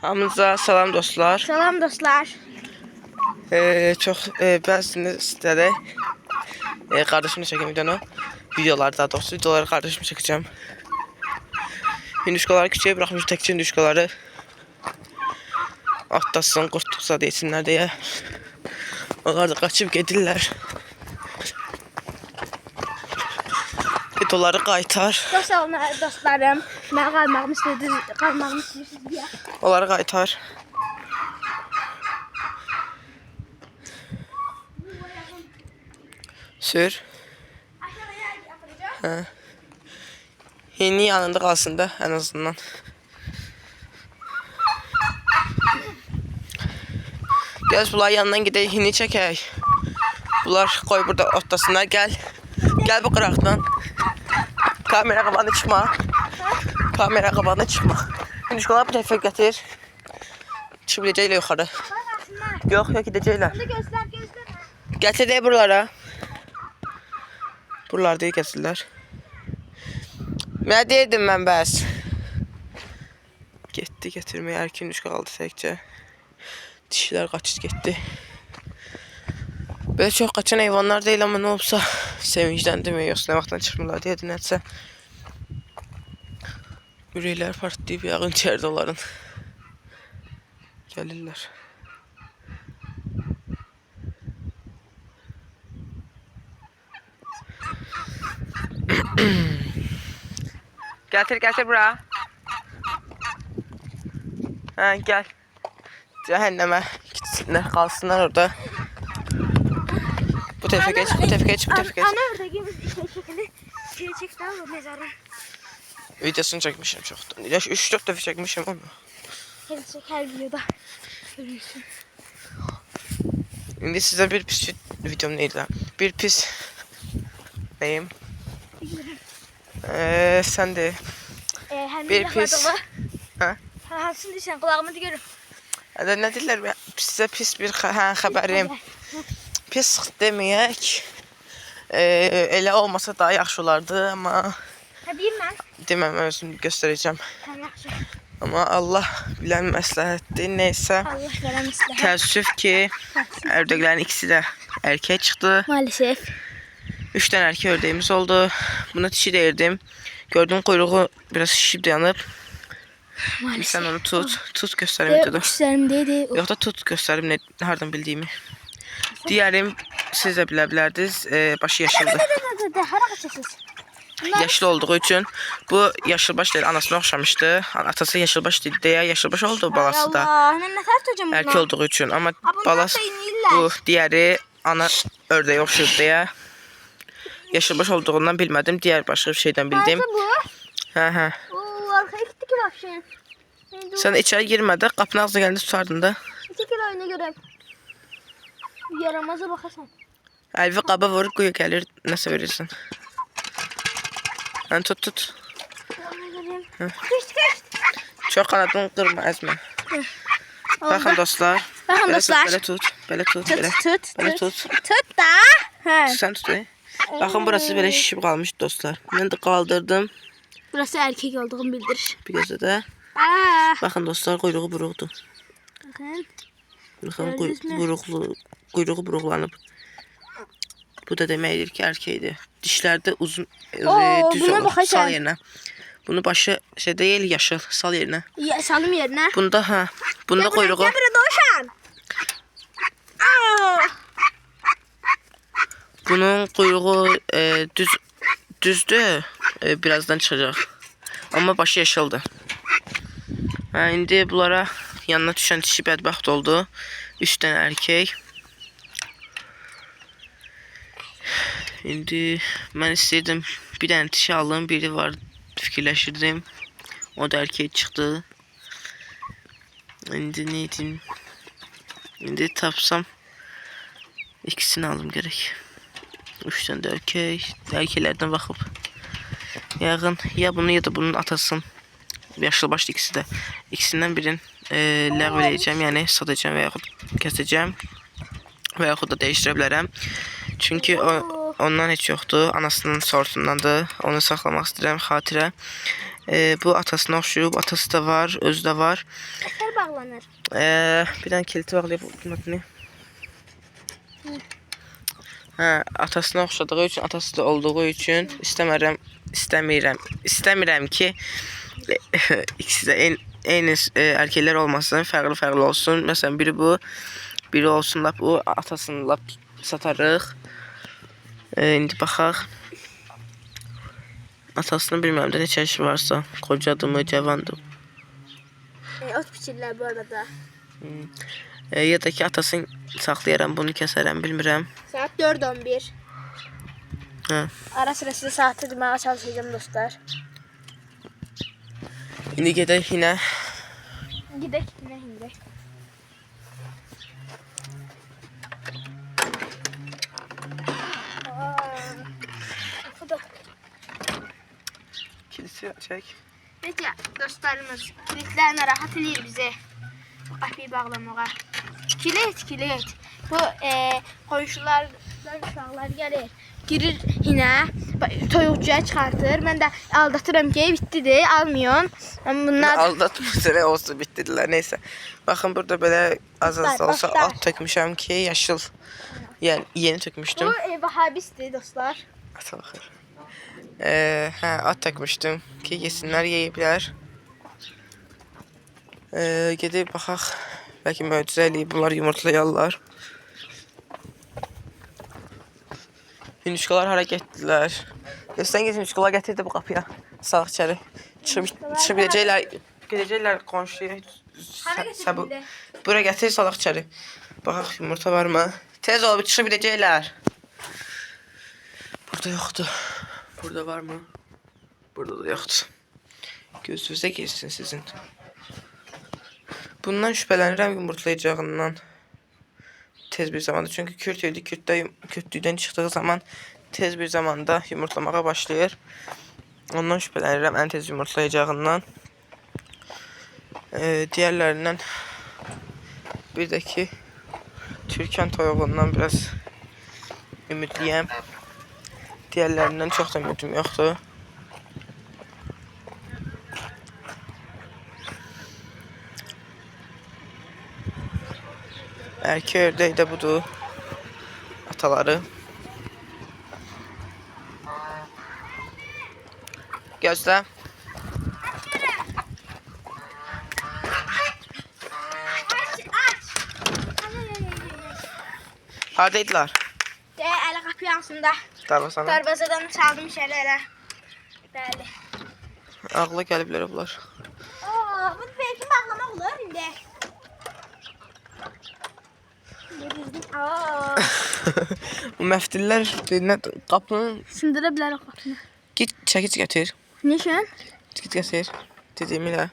Hamınıza salam dostlar. Salam dostlar. Çox bəzisini istəyərək qardaşımla çəkim videoları daha doğrusu videoları qardaşımla çəkəcəm. Hinduşkaları küçüyə bıraxmış təkcə hinduşkaları atlasın, qurtluqsa deysinlər deyə. Onlar da qaçıb gedirlər. Videoları qaytar. Çox sağ olun dostlarım. Mən qalmağımı istəyirsiniz deyə. Onları qaytar. Sür. Hə. Yeni yanında qalsın da ən azından. Gəl bunlar yanından gedək, hini çəkək. Bunlar qoy burada otlasınlar. Gəl. Gəl bu qıraqdan. Kamera qabağına çıxma. Kamera qabağına çıxma. Hinduşkalar bu tərəfə gətir. Çıxıb gedəcəklər yuxarı. Yox, gedəcəklər. Göstər. Gətirək buralara. Buralarda gətirlər. Nə deyirdim mən bəs? Getdi gətirməyə, erkin hinduşka qaldı təkcə. Dişilər qaçıb getdi. Belə çox qaçan heyvanlar deyil, amma nə olsa sevincdən demək, yoxsa nə vaxtdan çıxmırlar deyə dinətsə. Ürəklər partlayıb yağın içərdə onların. Gəlirlər. Gətir bura. Hə, gəl. Cəhənnəmə gitsinlər, qalsınlar orada. Bu tərəfə geç. Ana oradakı şəkili çəkdən o mezarın. Videosunu çəkmişəm çoxdan. 3-4 dəfə çəkmişəm onu. Hər videoda görürsün. İndi sizə bir pis videom neydi? Bir pis neyim? Sən de. Bir pis. Hə? Hansını deyirsən, qulağımı görüm. Nə deyirlər? Sizə pis bir xəbərim. Pis deməyək. Elə olmasa daha yaxşı olardı, amma Deyim mən. deməm, özüm göstərəcəm. Yaxşı. Amma Allah bilən məsləhətdir. Neysə. Allah verən məsləhət. Təəssüf ki, ördəklərin ikisi də erkək çıxdı. Maalesef. 3 dənə erkək ördəyimiz oldu. Buna dişi deyirdim. Gördüm quyruğu biraz şişib dayanıb. Sən onu tut. Tut göstərim videoda. Kuşlarımdaydı. Yox da tut göstərim hardan bildiyimi. Deyərim, siz də bilə bilərdiniz. Başı yaşıldır. Hara qaçırsınız? Yaşlı olduğu üçün bu yaşılbaş deyil, anasına oxşamışdı. Atası yaşılbaş deyil deyə yaşılbaş oldu balası da. Nə tər tutacağım bunu? Erkək olduğu üçün, amma balası bu diğeri ana ördəyə oxşayır deyə yaşılbaş olduğundan bilmədim. Diğer başqa bir şeydən bildim. Bu? Hə. Oo, arkaya gitti ki vahşi. Sən içəri girmədə, qapının ağzına gələndə tutardın da. 2 kilo oyuna görə. Yaramaza baxasan. Əlvi qaba vurur, quyu gəlir, nəsə verirsən. Hə, tut. Keçdi. Çox qanadını qırma, əzmə. Baxın dostlar. Baxın dostlar. Belə tut. Tut da. Hə. Sən tut. Baxın, burası belə şişib qalmış dostlar. Mən də qaldırdım. Burası erkek olduğunu bildirir. Bir gözə də. Baxın dostlar, quyruğu buruqdur. Baxın, quyruğu buruqlanıb. Bu da deməkdir ki, erkəkdir. Dişlərdə uzun, düz olur, sal yerinə. Bunu başı şey deyil, yaşıl, sal yerinə. Salım yerinə. Bunda quyruğu. Gəl bura doğuşan. Bunun quyruğu düzdür, birazdan çıxacaq. Amma başı yaşıldır. İndi bunlara yanına düşən dişi bədbəxt oldu. 3 dənə erkək. İndi mən istəyirdim bir dənə dişi alım, biri var fikirləşirdim. O da erkək çıxdı. İndi nə edim? İndi tapsam ikisini alım gərək. 3 dənə də erkək. Erkəklərdən baxıb. Yağın ya bunu ya da bunun atasın. Yaşılbaşlı ikisi də. İkisindən birini ləğv edəcəm, yəni satacağım və yaxud kəsəcəm. Və yaxud da dəyişdirə bilərəm. Çünki ondan heç yoxdur. Anasının sortundandır. Onu saxlamaq istəyirəm xatirə. Bu atasına oxşuyub, atası da var, özü də var. Nətər bağlanır? Bir dənə kiliti bağlayıb unutmayın. Hə, atasına oxşadığı üçün, atası da olduğu üçün istəmirəm ki ikisi də eyni erkəklər olmasın, fərqli olsun. Məsələn, biri bu, biri olsun lap o, atasını lap satarıq. İndi baxaq. Atasını bilmirəm də neçə yaşı varsa, qocadır mı, cavandır. Ot biçirlər bu arada. Ya da ki atasını saxlayaram, bunu kəsərəm, bilmirəm. Saat 4:11. Hə. Ara sıra sizə saatı deməyə çalışacağım dostlar. İndi gedək yine. Gidək yine indi. Kilisi çək. Necə dostlarımız kilitlərlə rahat eləyir bizi qapıyı bağlamağa. Kilit. Bu qonşulardan uşaqlar gəlir. Girir yine toyuqcuya çıxartır. Mən də aldatıram ki bitdidir, almıyorsun. Bunlar Aldatmışlar, olsun bitdilər, neysə. Baxın burada belə az da olsa at tökmüşəm ki yaşıl. Yəni yeni tökmüşdüm. bu vahabistdir dostlar. Ata baxır. Hə, at tökmüşdüm ki yesinlər, yeyiblər. Gedib baxaq. Bəlkə möcüzə eləyib, bunlar yumurtlayarlar. Hündüşkalar hara getdilər? Sən git hündüşkalar gətirdi bu qapıya. Sağ içəri. Çıxıb gedəcəklər qonşuya. Bura gətir, salaq içəri. Baxaq yumurta varmı? Tez ol, çıxıb gedəcəklər. Burada yoxdur. Burada var mı? Burada da yoxdur. Gözünüzə girsin sizin. Bundan şübhələnirəm yumurtlayacağından. Tez bir zamanda. Çünki kürt idi. Kürtlükdən çıxdığı zaman tez bir zamanda yumurtlamağa başlayır. Ondan şübhələnirəm ən tez yumurtlayacağından. Diğerlerinden bir de ki Türkan toyuğundan biraz ümidliyəm. Diğerlerinden çox da ümidim yoxdur. Erkek ördək də budur. Ataları. Gözlə. Haradaydılar? Ələ qapı yansında. Darvazana. Darvazadan çaldım şeylərə. Bəli. Ağla gəliblər bunlar. Bu belki bağlamaq olur indi. Bu məftillər qapının... Sındıra bilərik qapını. Git çəkic gətir. Nişan? Git gətir. Dediyimi elə.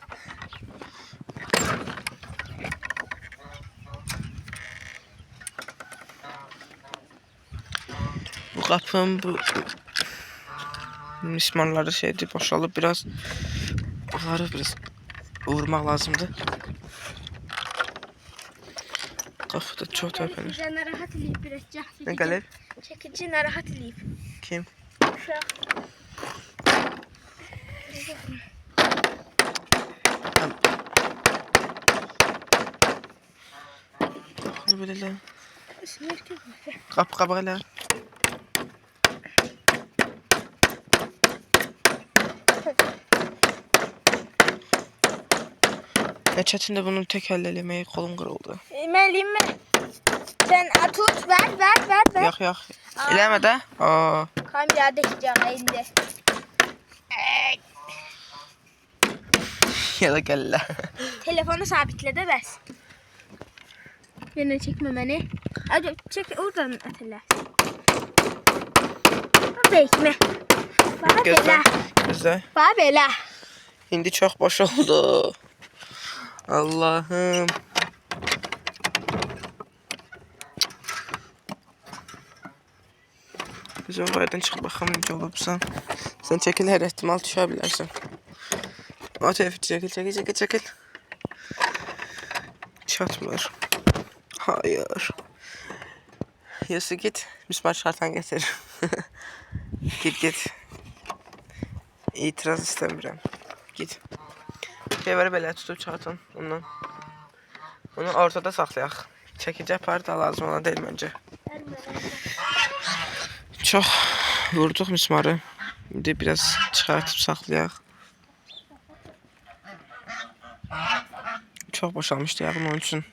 Bu qapının bu mismarları şeydir, boşalıb biraz buxarı biraz vurmaq lazımdır. Qapı da çox tərpənir. Çəkici narahat eləyib birəcək. Nə gəlib? Çəkici narahat eləyib. Kim? Uşaq. Qapını belə elə. Qapı qabağa elə. Nə çətindir bunun tək həll eləməyi, qolum qırıldı. Mən eləyim mi? Sən tut, ver. Yox. Eləmə də. Kamera dəkəcəm indi. Ya da gəlirlər. Telefonu sabitlə də bəs. Yenə çəkmə məni. Hadi çək, oradan atelə. Çəkmə. Bax belə. Gözlə. Bax belə. İndi çox boş oldu. Allah'ım. Bizim bayradan çık bakalım necə olubsan. Sen çəkil, hər ehtimal düşə bilərsən. O tevfik çəkil. Çatmır. Hayır. Yası git. Mismar şartan getir. Git. İtiraz istəmirəm. Git. Keveri belə tutub çıxartın ondan. Onu ortada saxlayaq. Çəkici apar da lazım olan deyil məncə. Çox vurduq mismarı. İndi biraz çıxartıb saxlayaq. Çox boşalmışdı yağın onun üçün.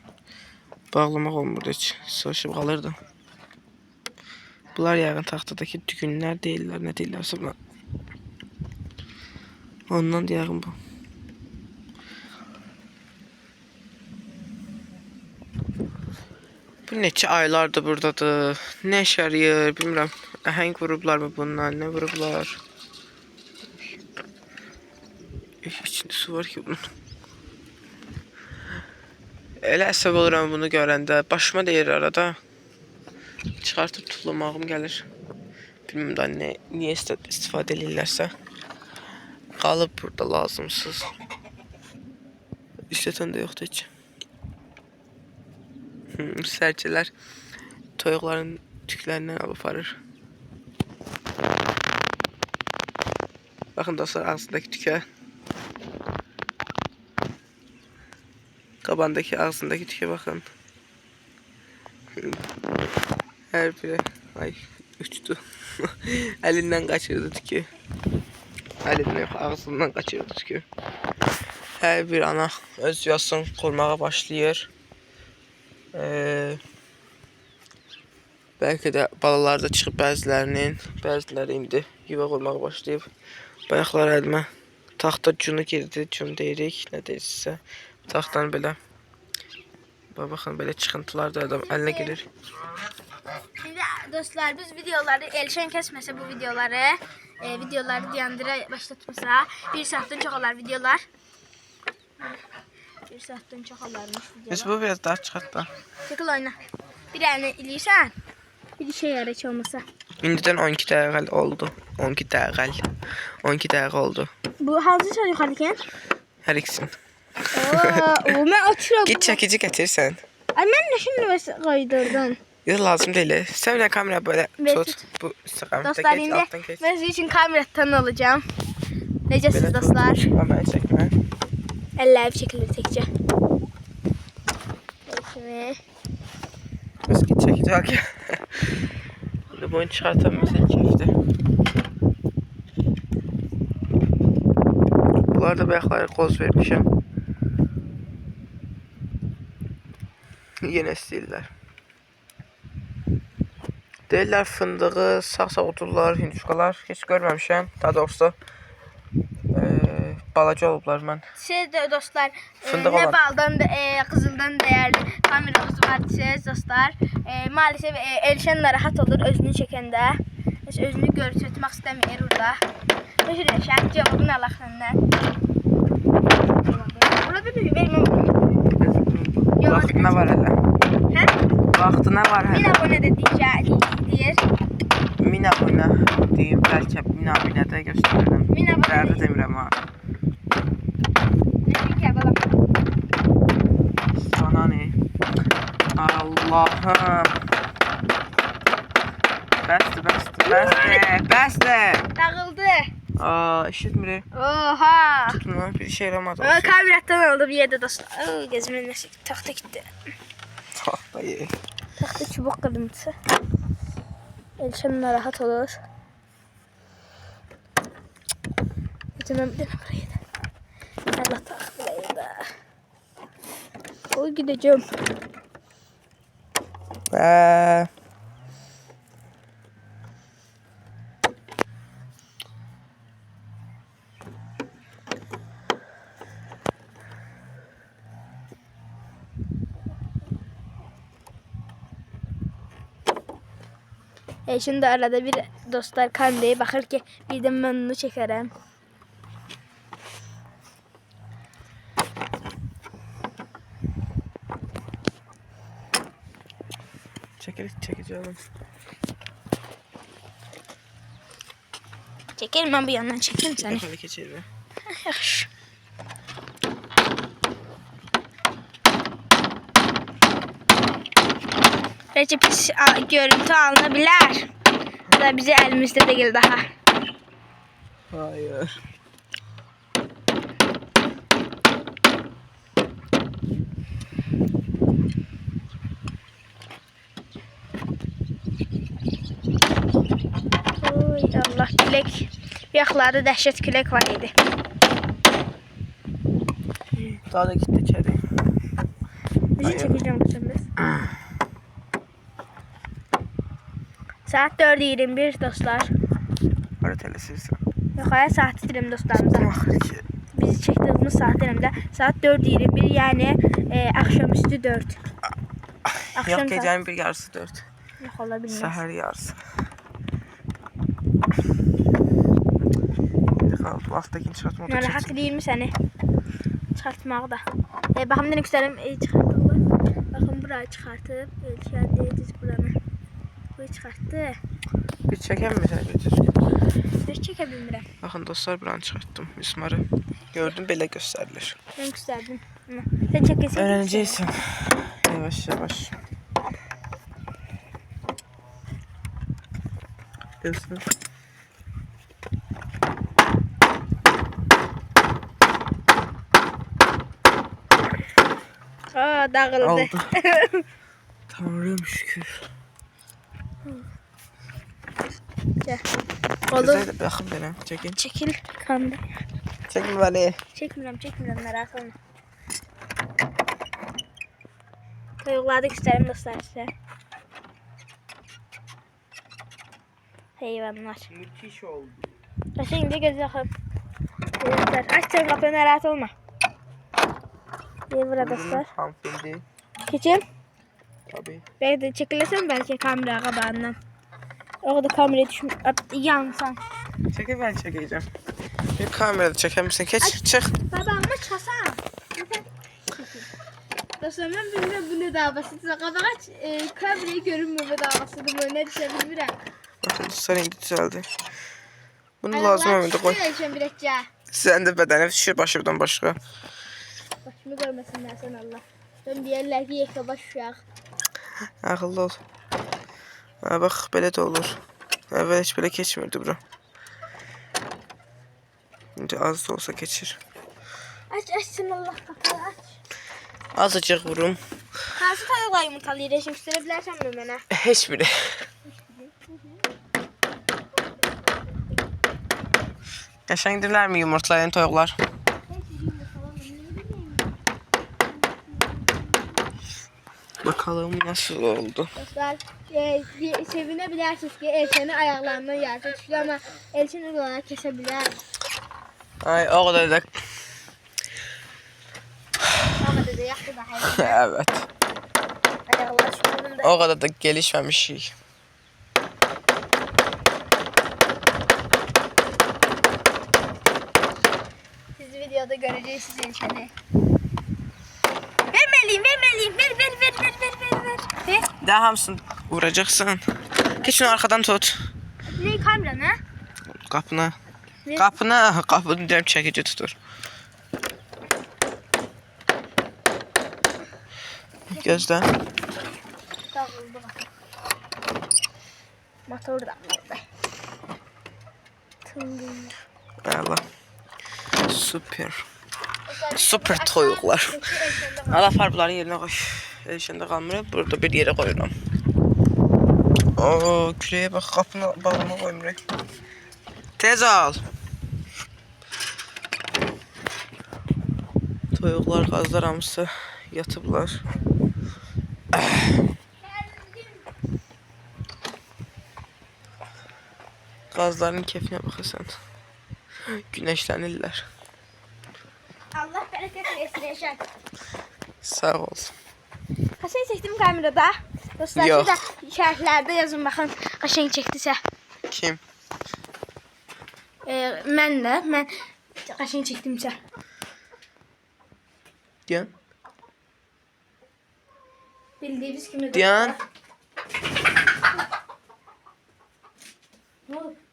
Bağlamaq olmurdu heç. Sığışıb qalırdı. Bunlar yağın taxtadakı tükünlər deyirlər, nə deyirlərsə buna. Ondan yağın bu. Bu neçə aylardır buradadır. Nə işə yarayır, bilmirəm. Əhəng vurublar mı bundan, nə vurublar? İçində su var ki bunun. Elə əsəb oluram bunu görəndə. Başıma deyir arada. Çıxartıb tutulmağım gəlir. Bilməm da niyə istifadə edirlərsə. Qalıb burada lazımsız. İstəyən də yoxdur heç. Sərcələr toyuqların tüklərindən alıb aparır. Baxın dostlar ağzındakı tükə. Qabandakı ağzındakı tükə baxın. Hər biri ay uçdu. Əlindən qaçırdı tükü. Əlindən yox, ağzından qaçırdı tükü. Hər bir ana öz yuvasını qurmağa başlayır. Bəlkə də balalar da çıxıb bəziləri indi yuva qurmağa başlayıb. Bayaqlar əlimə taxta cunu girdi, cun deyirik, nə deyirsinizsə. Taxtanı belə, baxın belə çıxıntılar da adam əlinə girir. Şimdi dostlar biz videoları Elşən kəsməsə bu videoları dayandıra başlatmasa 1 saatdan çox olar videolar. 1 saatdan çox olarmış videolar. Biz bu biraz daha çıxart da. Çəkil oyna. Bir əlini eləyirsən. Bir şey yarı heç olmasa. İndidən 12 dəqiqə oldu. 12 dəqiqə oldu. Bu hansı çay yuxarıdakən? Hər ikisini. Oo, mən açıram. Git çəkici gətirsən. Ay mən nə şimdi qaydırdım. Ya lazım deyil. Sən bir kamera böyle tut. Bu istiqamətdə Dostlar geç, indi altdan geç. mən sizin üçün kameradan alacağım. Necəsiz dostlar? Kamera çəkmə. Əlləri çəkilir təkcə. Şimdi Biz git çəkici al ki. Şimdi bunu çıxartan mesela keyifdir. Bunlar da bayaqları qoz vermişəm. Yenə istəyirlər. Deyirlər fındığı sağ otururlar, hinduşkalar. Heç görməmişəm. Daha doğrusu balaca olublar mən. siz de dostlar Fındık ne olan. baldan kızıldan değerli kameramız var siz dostlar. Maalesef Elşən narahat olur özünü çəkəndə. Heç özünü göstərmək istəmir orada. Özür dilərim cavabını Allah səndən. Burada bir verməm. Vaxtına var hələ. Hə? Vaxtına var 1000 hələ. abunə də deyir. 1000 abunə deyim, bəlkə 1000 abunə də göstərirəm. 1000 abunə Dərdə deyim. demirəm ha. Nə balam. Sana ne? Allah'ım. Bəsdir. Dağıldı. Aa, eşitmir. Oha. Tutma, bir şey yaramaz. Kameradan aldı bir yerde dostlar. Gezmenin nesi taxta gitti. Tahtayı. Taxta çubuq qırıntısı. Elşən narahat olur. Gecəmən bir dənə buraya da. Allah tax buraya da. O gideceğim. Şimdi arada bir dostlar kameraya bakır ki bir de ben onu çekerim. Çekici alın. Çekerim ben bir yandan çekeyim seni. Hadi geçelim. Yaxşı. Bəlkə pis görüntü alınabilir. Bu da bizi elimizde değil daha. Hayır. Yaxlarda dəhşət külək var idi. Daha da gitti içeri. Bizi çəkəcəm biz. Saat 4:21 dostlar. Ara telesizsin. Yox, hayır, saat deyirəm dostlarımıza. Axır ki. Bizi çəkdiyimiz saat deyirəm. Saat 4:21, yəni axşamüstü 4. Yok, gecenin bir yarısı 4. Yox, ola bilməz. Səhər yarısı. İndi qaldı. Vaxtdakini çıxartmaq da Narahat edeyim səni çıxartmaqda. Baxım da nə göstərim çıxartdılar. Baxın burayı çıxartıb, düz buranı. Bu çıxartdı. Bir çəkəm mi sən götür? Heç çəkə bilmirəm. Baxın dostlar, buranı çıxartdım. Mismarı. Gördüm, belə göstərilir. Mən göstərdim. Sən çəkəsən. Öğreneceksin. Yavaş yavaş. Göster. Aa, dağıldı. Oldu. Tanrım şükür. Gel. Olur. Güzel, bakın bana. Çekin. Çəkil kamera. Çekin beni. Çəkmirəm, narahat olma. Toyuqları göstərim dostlar sizə. Heyvanlar. Müthiş oldu. Şimdi göz yaxın. Aç sen qapını, narahat olma. Burada dostlar. Hanımefendi. Keçim. Tabii. Belki de çekiləsən bəlkə kamera qabağından. Orada kameraya düşmüş. Yansan. Çekil, ben çekeceğim. Bir kamerada çeker misin? Geç, çık. Babamı çalsan. Dostlar, mən bilmirəm bu nə davasıdır. Qabağa kamerayı görünmür bu davasıdır. Bu nə düşə bilmirəm. Bakın dostlar, indi düzeldi. Bunu lazım olmadı, koy. Sen de bedene düşür başımdan başka. Başımı görməsinlər sən Allah. Sən deyərlər ki, yekə baş uşaq. Akıllı ol. Ha, bak böyle de olur. Evvel hiç böyle geçmiyordu bura. Şimdi az da olsa geçir. Aç sən Allah qapını aç. Azıcık vurum. Hansı toyuqla yumurtalayır? Şimdi göstərə bilərsənmi mənə? Hiçbiri. Yaşandılar mı yumurtlayan toyuklar? Bakalım nasıl oldu. Dostlar, sevinə bilərsiniz ki, Elçəni ayaqlarından yarısı düşdü, amma Elçin onları kəsə bilər. Ay, o kadar da. Ama da yaxşı da hayır. Evet. Ayaqlar şununda. O kadar da gelişmemiş. Siz videoda göreceksiniz Elçəni. Vermeliyim. Ver. Daha hamısını vuracaksın. Geç şunu arkadan tut. Ne kameranı? Kapına. Ne? Kapını diyorum, çekici tutur. Gözden. Dağıldı bak. Motor da dağıldı. Allah. Süper toyuqlar. Allah farpların yerine koy. Elşende kalmıyor. Burada bir yere koyuram. Oo, küreye bak, kapını bağlama koymuyor. Tez al. Toyuqlar, qazlar hamısı yatıblar. Qazların keyfinə baxırsan. Güneşlənirlər. Allah bereket versin Elşən. Sağ ol. Qaşəng çəkdim kamerada. Dostlar, Yox. siz də şərhlərdə yazın baxın qaşəng çəkdisə. Kim? Mən qaşəng çəkdimsə. Diyan? Bildiyiniz kimi Diyan?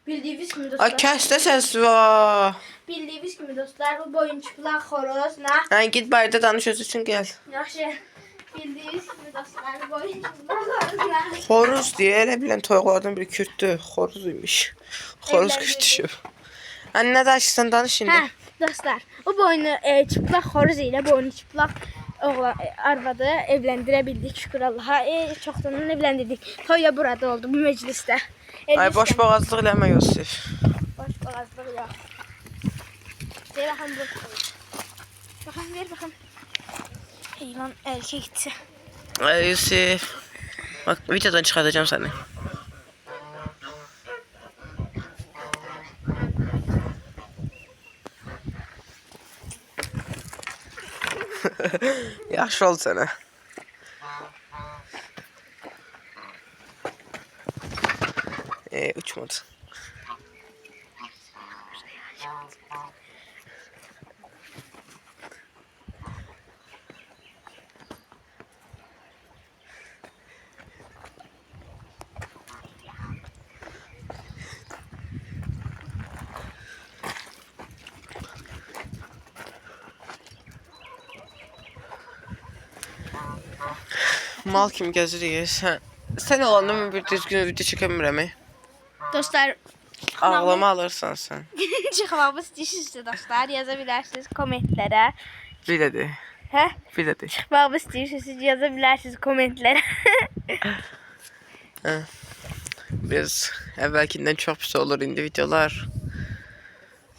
Bildiyiniz kimi Ay, dostlar. kəsdə səs var. Bildiyiniz kimi dostlar, bu boyunçuqlar, xoroz, nə? Hə, git bayırda danış, öz üçün gəl. Yaxşı. Bildiyiniz kimi dostlar, boyunçuqlar, xoroz, nə? Xoruz deyə, elə bilən toyuqlardan biri Kürtdür. Xoruz imiş. Xoruz Evləndirdi. Kürt düşüb. Anne danışırsan, danış indi. Hə, dostlar, bu boynu çıplaq xoruz ilə boynu çıplaq oğlan arvadı evləndirə bildik, şükür Allaha. Çoxdandan evləndirdik. Toya burada oldu bu məclisdə. Ay, boş boğazlıq eləmə Yusif. Boş ağızlığı yok. Ver bakın bu. Bakın ver bakın. Heyvan erkek gitse. Yusuf. Bak videodan çıkartacağım seni. Yaxşı ol sənə. Uçmadı. Mal kimi gəzirik. Sən olanda mən bir düzgün video çəkəmirəm. Dostlar Ağlama alırsan sən. çıkmamı istiyorsunuz dostlar yazabilirsiniz komentlere. Bir də de. Hə? Bir də de. Çıkmamı istiyorsunuz yazabilirsiniz komentlere. Biz əvvəlkindən çox pis olur indi videolar.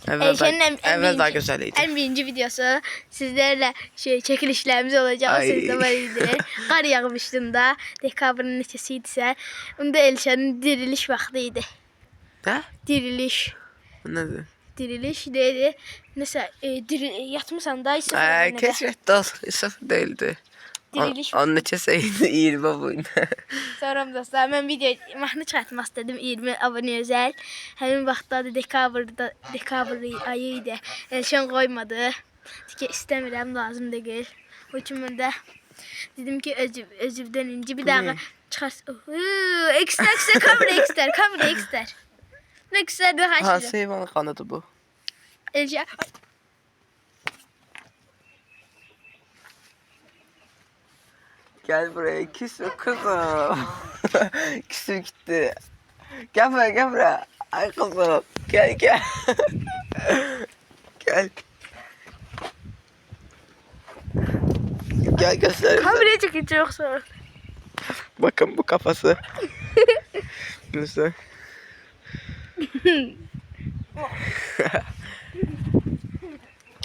Elşen'in Əvvəl daha gözəl idi. En birinci videosu sizlerle çekilişlerimiz olacak. O Ay. sizde var idi. Kar yağmıştığında dekabrın neçəsiydisə. Onda Elşen'in diriliş vaxtıydı. Hə? Diriliş. Bu nədir? Diriliş dedi. Nəsə yatmısan da isə Keşrət dal. Sıfır değildi. diriliş. Onun neçəsə idi? 20 boyunda. Sonra dostlar mən video mahnı çıxartmaq istedim 20 abunə özəl. Həmin vaxtda da dekabr ayı idi. Elşən qoymadı. Dedi ki istəmirəm, lazım deyil. O üçün mən də dedim ki özübdən inci bir daha çıxars. Ekstra kamera ekstra. Ne güzel bir haşır. Hansı heyvanın qanıdır bu? Elşən. Gel buraya küsme kızım. Küsüm gitti. Gel buraya gel buraya. Ay kızım. Gel gel. Gel. Gel göster. Kameraya çekince yoksa. Bakın bu kafası. Nasıl?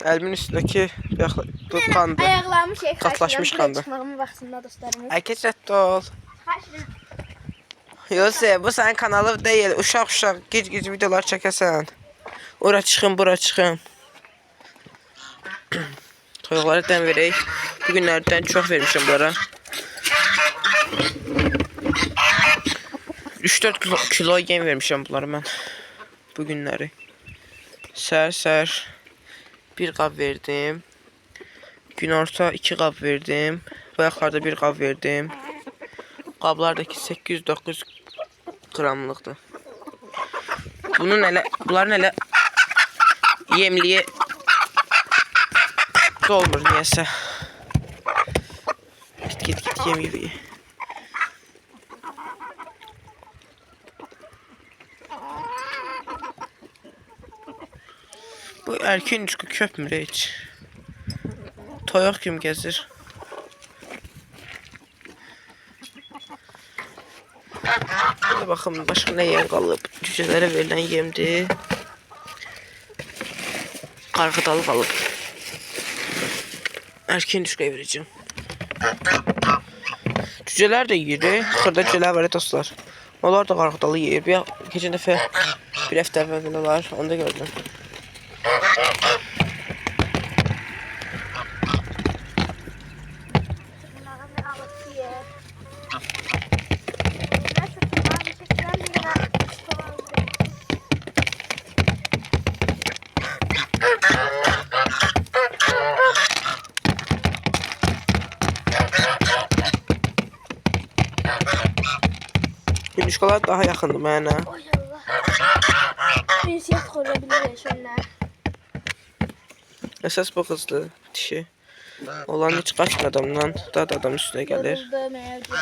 Elimin üstündeki kandı. Ayaklarımı Katlaşmış kandı. Çıkmağımın vaxtında dostlarımız. Ay keçrətli ol. Yosef, bu sənin kanalı deyil. Uşaq gic videolar çəkəsən. Ora çıxın, bura çıxın. Toyuqları dən verək. Bu günlərdən çox vermişəm bunlara. 3-4 kilo yem vermişəm bunlara mən. Bu günləri. Səhər bir qab verdim. Günorta 2 qab verdim. Bayaqlarda 1 qab verdim. Qablardakı 800-900 qramlıqdır. Bunların elə yemliyi dolmur niyəsə. Git yem yiyir. Bu erkeğin uçku köpmür heç. Toyuq kimi gəzir. Burada baxın, başqa nə yem qalıb. Cücələrə verilən yemdir. Qarğıdalı qalıb. Erkeğin uçkuya verəcəm. Cücələr də yiyir. Xırda cücələr var dostlar. Onlar da qarğıdalı yiyir. Keçən dəfə bir həftə əvvəlində var. Onu da gördüm. Yumuşkalar daha yaxındır mənə. Oy Allah. Bir siyah koruyabilir Elşen'ler. Əsas bu qızdır, dişi. Olan heç qaçmır adamdan, daha da adam üstünə gəlir. Yoruldu mevcut.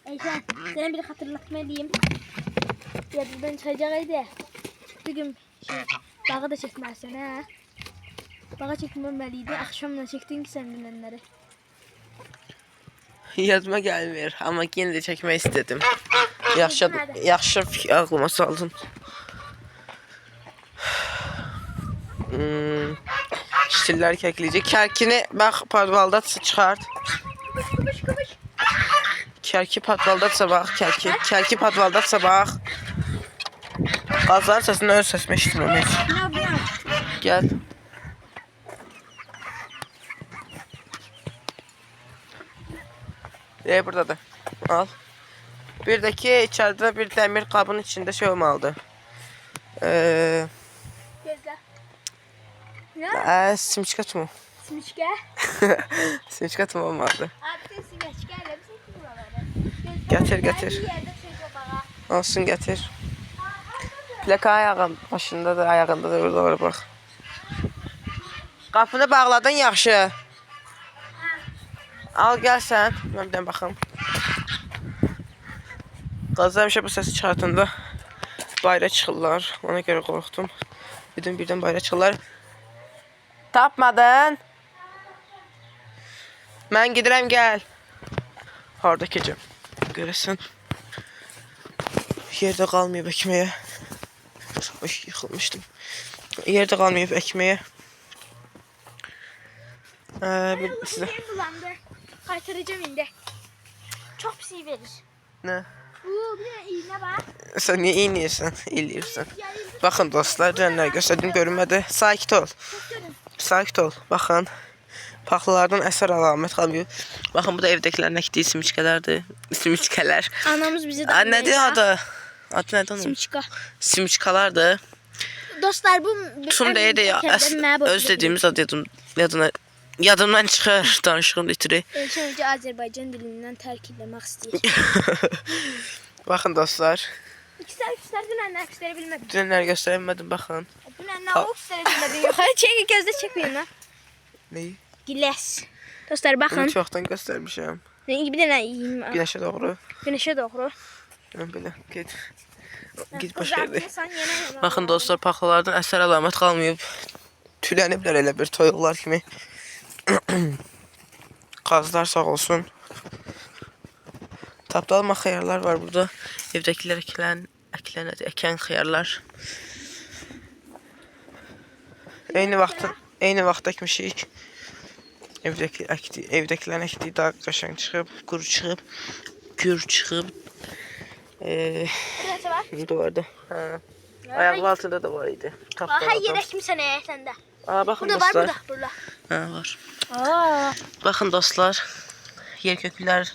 Elşen, Sənə bir xatırlatma edeyim. Yadından çıxacaq bugün bağı da çəkməlisən, hə? Bağa çəkməməliydi. Axşamla çəkdin ki, sən dünənləri. Yadıma gelmiyor ama yine de çekmeyi istedim. Yaxşı aklıma saldın. Şitiller kekleyecek. Kerkini bak padvaldatsa çıkart. Kıvış. Kerki padvaldatsa bak. Kerki padvaldatsa bak. Gazlar sesini öz sesime işitmiyorum hiç. Gel. Buradadır. Al. Bir de ki içeride bir demir kabın içinde şey olmalıdır. Gözlə. Nə? Simçkat mı? Simiçkə. Simçkat mı olmalıdır? Artıq simiçkə eləmişsən ki, buraları. Getir. Hər yerdə çəkə bağa. Olsun getir. Plaka ayağın başında da ayağında da orada bak. Kapını bağladın yaxşı. Al gel sen. Ben bir tane bakayım. Qazlar həmişə bu səsi çıxartında bayra çıxırlar. Ona görə qorxdum. Birdən bayra çıxırlar. Tapmadın. Mən gedirəm gəl. Harda keçəm? Görəsən. Yerdə qalmayıb ekməyə. Yıxılmışdım. Yerdə qalmayıb ekməyə. Sizə. Bulandı. Qaytaracağım indi. Çox pis verir. Nə? Bu bir dənə iynə var. Sen niye iğneyirsən? İləyirsən. Bakın dostlar, dünənlər göstərdim görünmədi. Sakit ol. Sakit ol. Bakın. Paxlalardan əsər əlamət qalmıyor. Bakın bu da evdəkilərin əkdiyi simiçkələrdir. Simiçkələr. Anamız bizi Nədir adı? Adı nədir onun? Simiçka. Simiçkalardır. Dostlar bu Tüm deyir ya, öz dediğimiz adı yadımdan çıxır, danışığım litri. Elçin önce Azərbaycan dilindən tərk etmək istəyir. Bakın dostlar. İkisər dünənlər göstərə bilmədim. Dünənlər göstərəmədim, bakın. Dünənlər o göstərə bilmədim. Yoxaya çəkin, gözdə çəkməyin ha. Neyi? Giləs. Dostlar baxın. Bunu çoxdan göstərmişəm. Bir dənə yiyeyim. Güneşe doğru. Güneşə doğru. Belə, git. Git başa yerdə. Baxın dostlar, paxlalardan əsər əlamət qalmayıb. Tüləniblər elə bir toyuqlar kimi. Qazlar sağ olsun. Tapdalma xiyarlar var burada. Evdəkilər əkən xiyarlar. Eyni vaxt əkmişik. Evdəkilərin əkdiyi daha qəşəng çıxıb, quru çıxıb, gür çıxıb. Duvarda. Ayaqlı altında da var idi. Aha, yer əkmisən səndə. Baxın Burada dostlar. var, burada. Var. Aa. Baxın dostlar. Yer köklər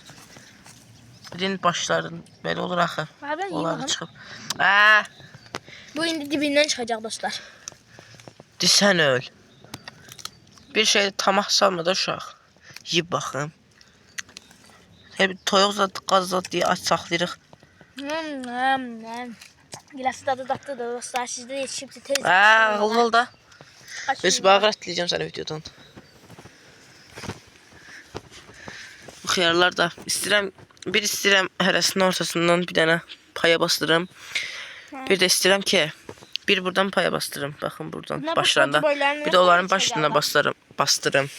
birinin başlarının belə olur axı. Onları çıxıb. Bu indi dibindən çıxacaq dostlar. Sən öl. Bir şey tamah salmadı uşaq. Yiyib baxın. Toyuq zad, qaz zad deyə aç saxlayırıq. Giləsi dadı dadlıdır dostlar. Sizdə yetişibsə tez. Ağıllı ol da. Öz bağı ətləyəcəm səni videodan. Bu xiyarlar da istəyirəm hərəsinin ortasından bir dənə paya bastırım. Bir də istəyirəm ki, bir buradan paya bastırım. Baxın buradan başlarında. Bir də onların başlarına bastırım.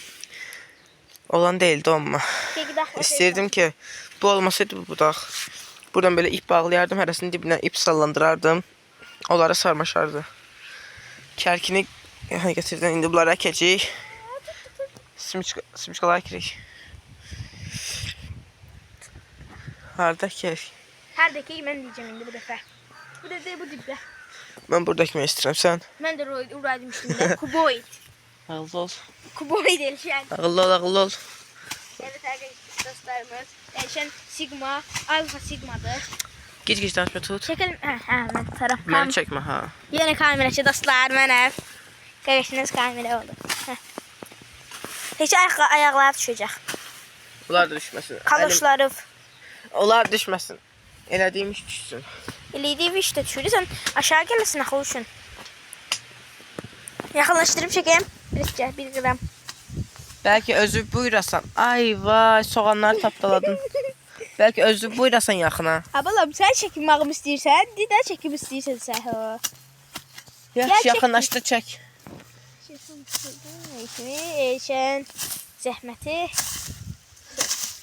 Olan değildi amma. İstəyirdim ki, bu olmasaydı bu budaq. Buradan belə ip bağlayardım, hərəsinin dibinə ip sallandırardım. Onları sarmaşardı. Kərkini getirdim, indi bunları əkəcəyik. Simiçkalar əkirik. Harda əkək? Harda əkək, mən deyəcəm indi bu dəfə. Bu dəfə bu dibdə. Mən burada əkmək istəyirəm, sən? Mən də uraydım üstündə. Kuboid. Ağıllı ol. Kuboid Elşən. Ağıllı ol. Evet arkadaşlar dostlarımız. Elşən Sigma, Alfa Sigma'dır. Gic danışma tut. Çəkelim. Mən tutarım. Məni çəkmə, ha. Yeni kameraçı dostlar, mənəm. Qardaşınız kamera oldu. Heç ayaqları düşəcək. Onlar da düşməsin. Kaloşları. Onlar düşməsin. Elədiyim iş düşsün. Elədiyim iş də düşür. Sən aşağı gələsin axı üçün. Yaxınlaşdırıb çəkəyim. Bir qram. Belki özü buyurasan. Ay vay, soğanları tapdaladın. Bəlkə özü buyurasan yaxına. Abalam sən çəkinməyimi istəyirsən, didə çəkim istəyirsən sən. Yaxşı, çək. yaxınlaşdı, çək. Elşən zəhməti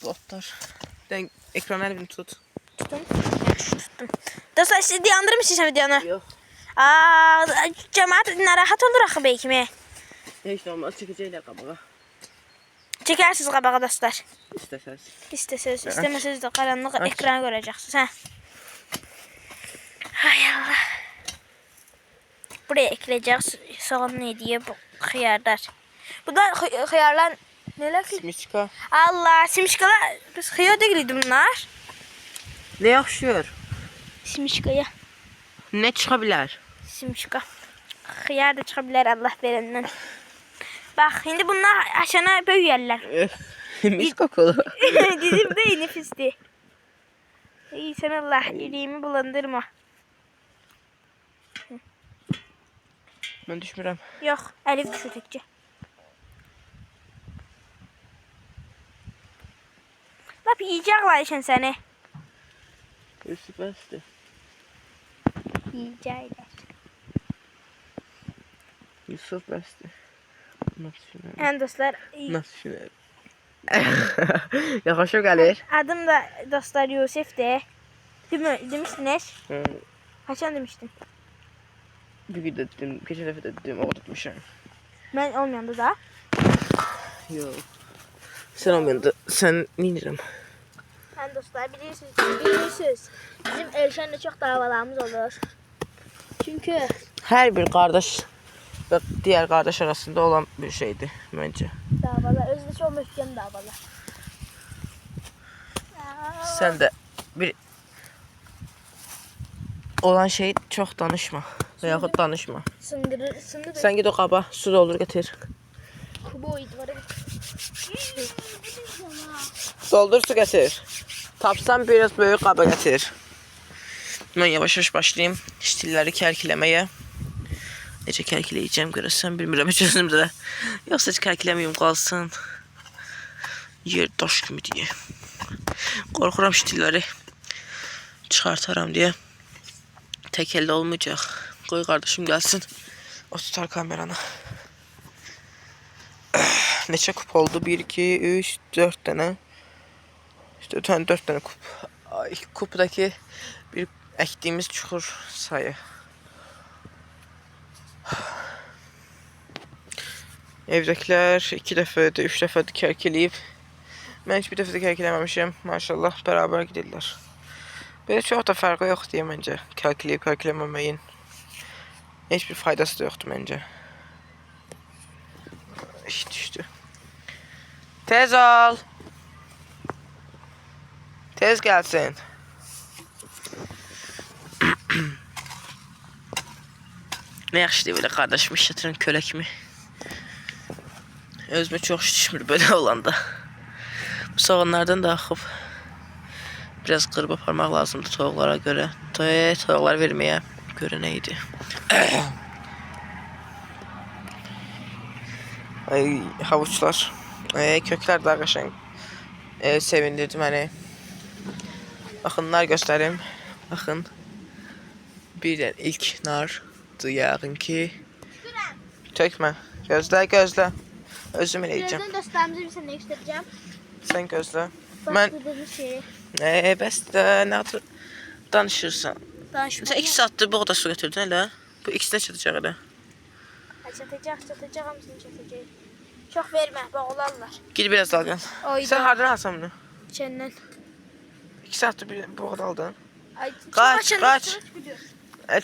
Botlar. Dən ekran əlini tut. tutun. Dostlar siz dayandırmışsınız videonu. Yox. Cəmaət narahat olur axı bəlkə mi? Heç nə olmaz, çəkəcəklər qabağa. Çəkərsiniz qabağa dostlar. İstəsəz. İstəsəz, istəməsəz də qaranlıq ekranı görəcəksiniz, hə? Hay Allah. Buraya ekleyeceğiz. Soğan ne diye bu xiyarlar. Bu da xiyarlar neler ki? Simiçka. Allah, simişkalar. Biz xiyar değildi bunlar. Nə yaxşıyır? Simişkaya. Nə çıxa bilər? Simişka. Xiyar da çıxabilir Allah verenden. Bak, şimdi bunlar aşağına böyüyerler. Mis kokulu. Dizimde nefisti. İyi sen Allah, yüreğimi bulandırma. Mən düşmürəm. Yok, Elif düşür tekçe. Lap yiyecekler işin seni. Birisi bəsdir. Yiyecekler. Yusuf bəsdir. Nasıl düşünürəm? Yani dostlar, Nasıl düşünürəm? Yaxşı gəlir. adım da dostlar Yusuf'di. Demiştiniz. Kaçan demiştin? Bir gün də dedim, keçən dəfə də dedim, o tutmuşam. Ben olmayandı da. Yox. Sən olmayanda, sən neynirəm? Yani dostlar bilirsiniz. Bizim Elşen'le çok davalarımız olur. Çünkü Hər bir qardaş və digər qardaş arasında olan bir şeydir məncə. davalar, özde çok möhkəm davalar. Sən də bir olan şey çox danışma və yaxud danışma. Sındırır. Sən ged o qaba, su doldur gətir. Kubu idvarı. Doldur su gətir. Tapsan biraz böyük qaba gətir. Mən yavaş-yavaş başlayayım stilləri kərkiləməyə. Necə kərkiləyəcəm görəsən bilmirəm heç özümdə də. Yoxsa heç kərkiləməyim qalsın. Yer daş kimi deyə. Qorxuram stilləri çıxartaram deyə. Tək əldə olmayacaq. Qoy qardaşım gəlsin. O tutar kameranı. Neçə kup oldu? 1, 2, 3, 4 dənə. İşte ötən 4 dənə kup. İki kupdaki bir əkdiyimiz çuxur sayı. Evdəkilər 2 dəfədir, 3 dəfədir kərkiləyib. Mən heç bir dəfə də kərkiləməmişəm. Maşallah, bərabər gedirlər. Belə çox da fərqi yoxdur deyə məncə. Kərkiləyib, kərkiləməməyin. Heç bir faydası da yoxdur məncə. İş düşdü. Tez ol. Tez gəlsin. Nə yaxşıdır belə qardaşımı işlətirən kölə kimi. Özümə çox iş düşmür belə olanda. Bu soğanlardan da axıb. Biraz qırıb aparmaq lazımdır toyuqlara görə. Toyuqlar verməyə görə nə idi. Ay havuçlar. Köklər daha qəşəng. Sevindirdi məni. Baxın, nar göstərim. Baxın. Bir ilk nardır yəqin ki. Çəkmə. Gözlə, gözlə. Özüm eləyəcəm. Birazdan dostlarımıza bir sene göstereceğim. Sən gözlə. Bak Mən dediğimiz şeyi. bəs də nə danışırsan? Danışma. Sən 2 saatdır bu qədər su götürdün elə. Bu ikisi də çatacaq elə. Çatacak hamısını çatacak. Çok verme, bağlarlar. Gir biraz dalgan. Oyda. Sən hardan alsan bunu? Çenden. 2 saatdir bu qədər aldın. Ay, Kaç, çok kaç. açıldı, çok gidiyor.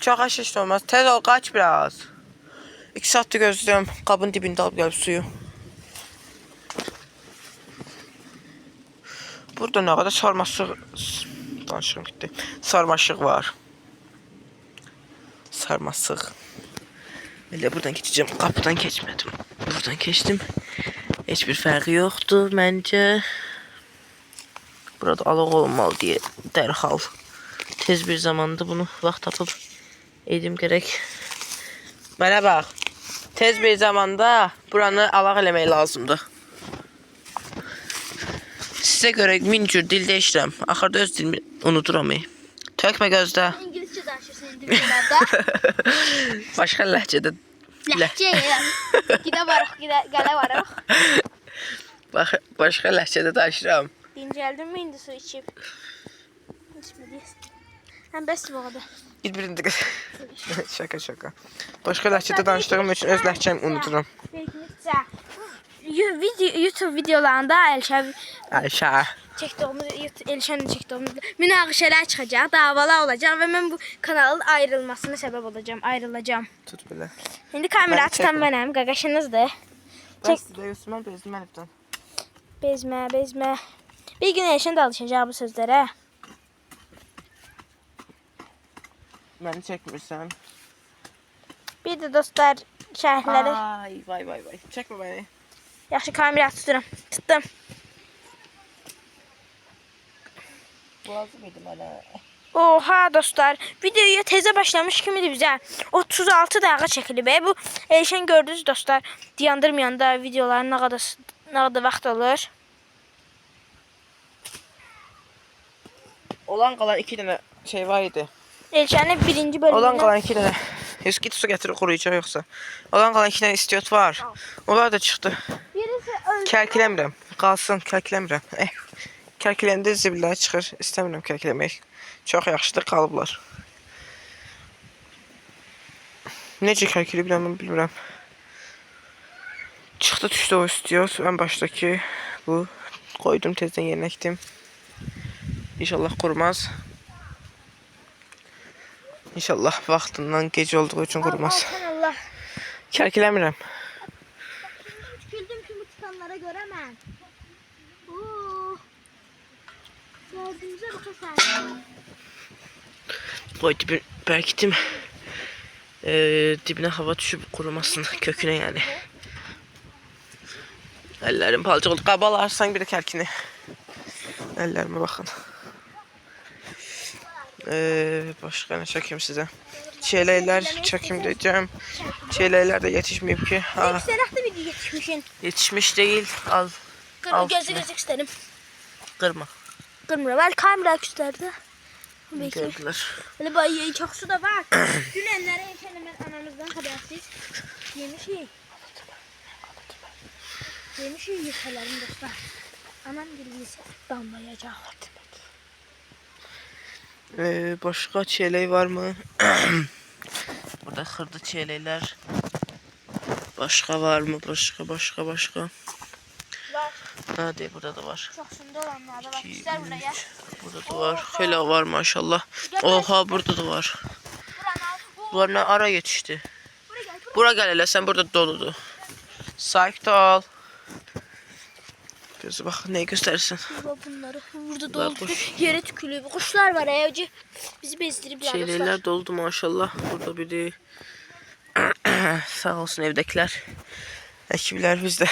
Çox aşış olmaz. Tez ol, qaç biraz. 2 saatdir gözləyirəm. Qabın dibində alıb gəlib suyu. Burada nə qədər sarmaşıq danışığım getdi. Sarmaşıq var. Sarmaşıq. Elə buradan keçəcəm. Qapıdan keçmədim. Buradan keçdim. Heç bir fərqi yoxdur məncə. Burada alıq olmalı deyə dərhal tez bir zamanda bunu vaxt tapıb edim gərək. Mənə bax. Tez bir zamanda buranı alaq eləmək lazımdır. Sizə görə min cür dil dəyişirəm. Axırda öz dilimi unuduram. Tökmə gözdə. İngiliscə danışırsın indi videolarda. Başqa ləhcədə. Ləhcə ya. Gidə varıq, gələ varıq. Başqa ləhcədə danışıram. Dincəldin mi indi su içib? İçmədiyiz. Həm bəs bu qədər. Bir-birində şaka. Başqa ləhcədə danışdığım üçün öz ləhcəmi unuduram. YouTube videolarında Ayşə. Elşan'la çəkdiyimiz münaqişələr çıxacaq, davalar olacaq və mən bu kanalın ayrılmasına səbəb olacağam, ayrılacağam. Tut belə. İndi kamera tutan mənəm, qaqaşınızdır. Bəs deyəsən, bezdim əlifdən. Bezmə. Bir gün Elşan da alışacaq bu sözlərə. Məni çəkmirsən. Bir də dostlar şərhləri. Ay, vay. Çəkmə məni. Yaxşı, kamera tuturam. Tutdum. Lazım idi mənə. Oha dostlar, videoya tezə başlamış kimidir bizə. 36 dəqiqə çəkilib. Bu Elşan gördünüz dostlar, dayandırmayanda videoların nə qədər vaxt olur. Olan qalan 2 dənə şey var idi. Elşanın birinci bölümündə. Olan qalan 2 dənə. Heç git su gətir quruyacaq yoxsa. Olan qalan 2 dənə istiot var. Onlar da çıxdı. Birisi Kərkiləmirəm. Qalsın, kərkiləmirəm. Kərkiləndə zibillər çıxır. İstəmirəm kərkiləmək. Çox yaxşıdır, qalıblar. Necə kərkiləyirəm, bilmirəm. Çıxdı, düşdü o istiot. Ən başdakı bu. Qoydum, tezdən yerinə gitdim. İnşallah qurmaz. İnşallah vaxtından gecə olduğu üçün qurmaz. Allah. Kərkiləmirəm. Güldüm kimi çıkanlara görə mən. Gördüğünüzə baxırsan. Qoy dibin bərkidim. Dibinə hava düşüb qurumasın, kökünə yəni. Əllərim palcıq oldu. Qabalarsan bir də kərkini. Əllərimə baxın. Başqa nə çəkim sizə? Çiyələklər çəkim deyəcəm. Çiyələklər də yetişməyib ki. Sənətli video yetişmişin. Yetişmiş deyil. Al. Gözü istədim. Qırma. Qırmıram. Əl kamera küstərdi. Gördülər. Elə bayağı çox su da var. Dünənləri Elşanla mən anamızdan xəbərsiz yemişik. Yemişik yıxalarım dostlar. Anam bilgisi damlayacaq. Başqa çiyələk varmı? Burada xırda çiyələklər. Başqa varmı? Başqa. Var. Hadi burada da var. Çoxsunda olanlar da var. İstər buraya. Burada da var. Xeyli var maşallah. Oha burada da var. Bunlar nə ara yetişdi? Bura gəl elə, sən burada doludur. Sakit ol. Gözü bax, nəyi göstərirsən? Bunları burada doldu. Yerə tükülüb. Quşlar var evci. Bizi bezdiriblər. Çiyələklər doludur maşallah. Burada biri. Sağ olsun evdəkilər. Əkiblər biz də.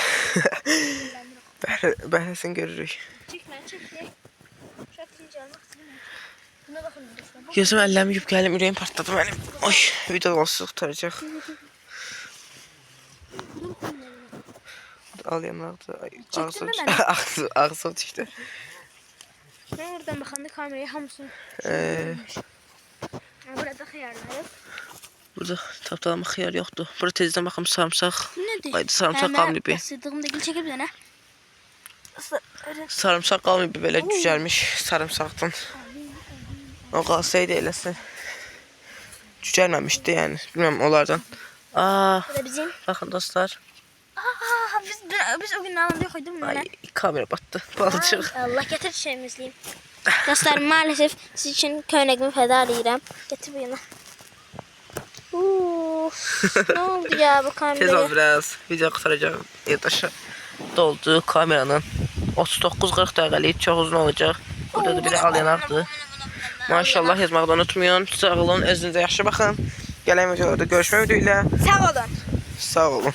Bəhrəsini görürük. Çək. Buna baxın dostlar. Gözüm əllərimi yuyub gəlim, ürəyim partladı mənim. Oy, video olsun tutaracaq. Al yanlardı. Ağzım düşdü. Ben oradan baxanda kameraya hamısını. Burada xiyarlar. Burada tapdalama xiyar yoxdur. Burada tezdən baxım sarımsaq. Nədir? Qaydı sarımsaq qalmayıb. Sırdığımda gül çəkib mənə. Sarımsaq qalmayıb belə cücərmiş sarımsaqdan. O qalsaydı eləsin. Cücərməmişdi yəni. Bilməm onlardan. Bu da bizim. Baxın dostlar. Biz o gün alanda yox idim Ay, mənə. kamera batdı. Balcıq. Allah gətir şeyimizliyim. Dostlar maalesef siz için köynəqimi fəda edirəm. Gətir bu yana. Ne oldu ya bu Tez kameraya? ol biraz. Video qutaracaq. Yadaşı doldu kameranın. 39-40 dəqiqəlik çox uzun olacaq. Burada da biri al yanaqdır. Maşallah yazmaqdan unutmayın. Sağ olun. Özünüzə yaxşı baxın. Gələn videolarda görüşmək ümidi ilə. Sağ olun. Sağ olun.